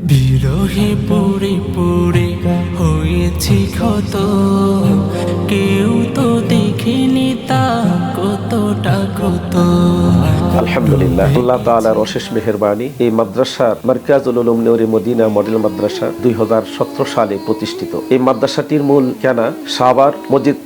বিরহে পড়ে পড়ে হয়েছি ক্ষত, কেউ তো দেখেনি তা কতটা ক্ষত। আলহামদুলিল্লাহ, আল্লাহ তাআলার অশেষ মেহেরবানি। এই মাদ্রাসার মারকাজুল উলুম নূরে মদিনা মডেল মাদ্রাসা 2017 সালে প্রতিষ্ঠিত। এই মাদ্রাসাটির মূল ঠিকানা সাভার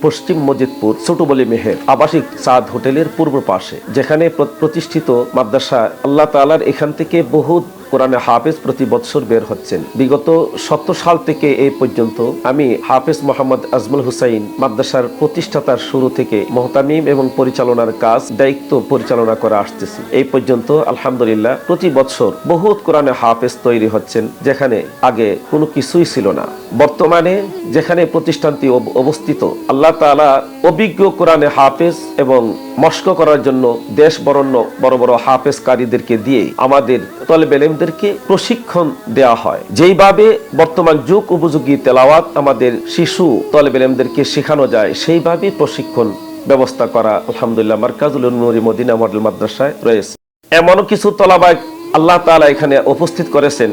পশ্চিম মজিদপুর ছোটবলি মেহের আবাসিক চাঁদ হোটেলের পূর্ব পাশে, যেখানে প্রতিষ্ঠিত মাদ্রাসা। আল্লাহ তাআলার এখান থেকে বহু কোরআনে হাফেজ প্রতি বছর বের হচ্ছেন। বিগত 70 সাল থেকে এই পর্যন্ত আমি হাফেজ মোহাম্মদ আজমল হুসাইন মাদ্রাসার প্রতিষ্ঠাতার শুরু থেকে মুহতামিম এবং পরিচালনার কাজ দায়িত্ব পরিচালনা করে আসতেছি। এই পর্যন্ত আলহামদুলিল্লাহ প্রতি বছর বহুত কোরআনে হাফেজ তৈরি হচ্ছেন, যেখানে আগে কোনো কিছুই ছিল না। বর্তমানে যেখানে প্রতিষ্ঠানটি অবস্থিত, আল্লাহ তাআলা অভিজ্ঞ কোরআনে হাফেজ এবং মস্ক করার জন্য দেশ বরণ্য বড় বড় হাফেজ কারীদেরকে দিয়ে আমাদের তলেবে ইলমদেরকে প্রশিক্ষণ দেওয়া হয়। যেইভাবে বর্তমান যুগ উপযোগী তেলাওয়াত আমাদের শিশু তলেবে ইলমদেরকে শেখানো যায়, সেইভাবে প্রশিক্ষণ ব্যবস্থা করা আলহামদুলিল্লাহ মারকাজুল উলুম নূরে মদিনা মডেল মাদ্রাসায় রয়েছে। এমনও কিছু তলাবায় আল্লাহ তাআলা এখানে উপস্থিত করেছেন,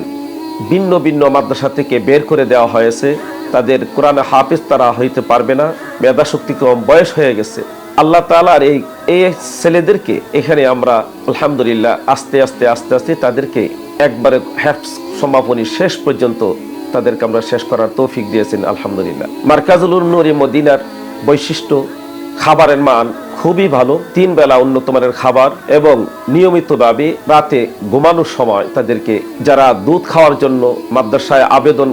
ভিন্ন ভিন্ন মাদ্রাসা থেকে বের করে দেওয়া হয়েছে। তাদের কোরআনে হাফেজ তারা হইতে পারবে না, মেধা শক্তি কম, বয়স হয়ে গেছে। আল্লাহ তাআলার এই ছেলেদেরকে এখানে আমরা আলহামদুলিল্লাহ আস্তে আস্তে তাদেরকে একবারে হেফজ সমাপনী শেষ পর্যন্ত তাদেরকে আমরা শেষ করার তৌফিক দিয়েছেন আলহামদুলিল্লাহ। মারকাজুল উলুম নূরে মদিনার বৈশিষ্ট্য, খাবারের মান খুবই ভালো, 3 বেলা উন্নত মানের খাবার এবং নিয়মিতভাবে রাতে ঘুমানোর সময় তাদেরকে যারা দুধ খাওয়ার জন্য মাদ্রাসায় আবেদন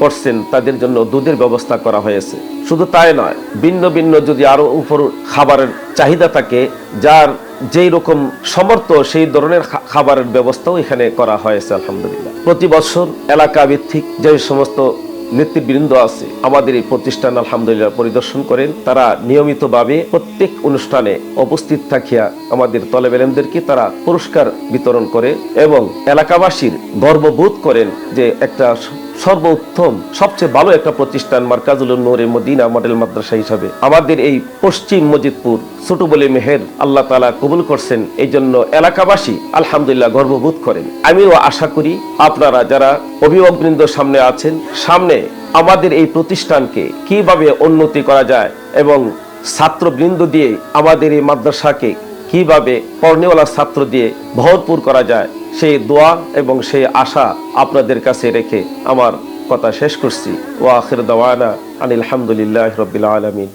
করছেন তাদের জন্য দুধের ব্যবস্থা করা হয়েছে। শুধু তাই নয়, ভিন্ন ভিন্ন যদি আরো উপর খাবারের চাহিদা থাকে, যার যেই রকম সমর্থ সেই ধরনের খাবারের ব্যবস্থাও এখানে করা হয়েছে আলহামদুলিল্লাহ। প্রতি বছর এলাকা ভিত্তিক যে সমস্ত নেতৃবৃন্দ আছে আমাদের এই প্রতিষ্ঠান আলহামদুলিল্লাহ পরিদর্শন করেন। তারা নিয়মিতভাবে প্রত্যেক অনুষ্ঠানে উপস্থিত থাকিয়া আমাদের তলেবে ইলমদেরকে তারা পুরস্কার বিতরণ করে এবং এলাকাবাসীর গর্ববোধ করেন যে একটা সর্বোত্তম সবচেয়ে ভালো একটা প্রতিষ্ঠান মারকাজুল উলুম নূরে মদিনা মডেল মাদ্রাসা হিসাবে আমাদের এই পশ্চিম মজিদপুর ছোটবলি মেহের আল্লাহ তাআলা কবুল করছেন। এই জন্য এলাকাবাসী আলহামদুলিল্লাহ গর্ববোধ করেন। আমিও আশা করি আপনারা যারা অভিভাবকবৃন্দ সামনে আছেন, সামনে আমাদের এই প্রতিষ্ঠানকে কিভাবে উন্নতি করা যায় এবং ছাত্রবৃন্দ দিয়ে আমাদের এই মাদ্রাসাকে কিভাবে পড়নেওয়ালা ছাত্র দিয়ে ভরপুর করা যায়, সেই দোয়া এবং সেই আশা আপনাদের কাছে রেখে আমার কথা শেষ করছি। ওয়া আখির দাওয়ানা আনিল হামদুলিল্লাহি রাব্বিল আলামিন।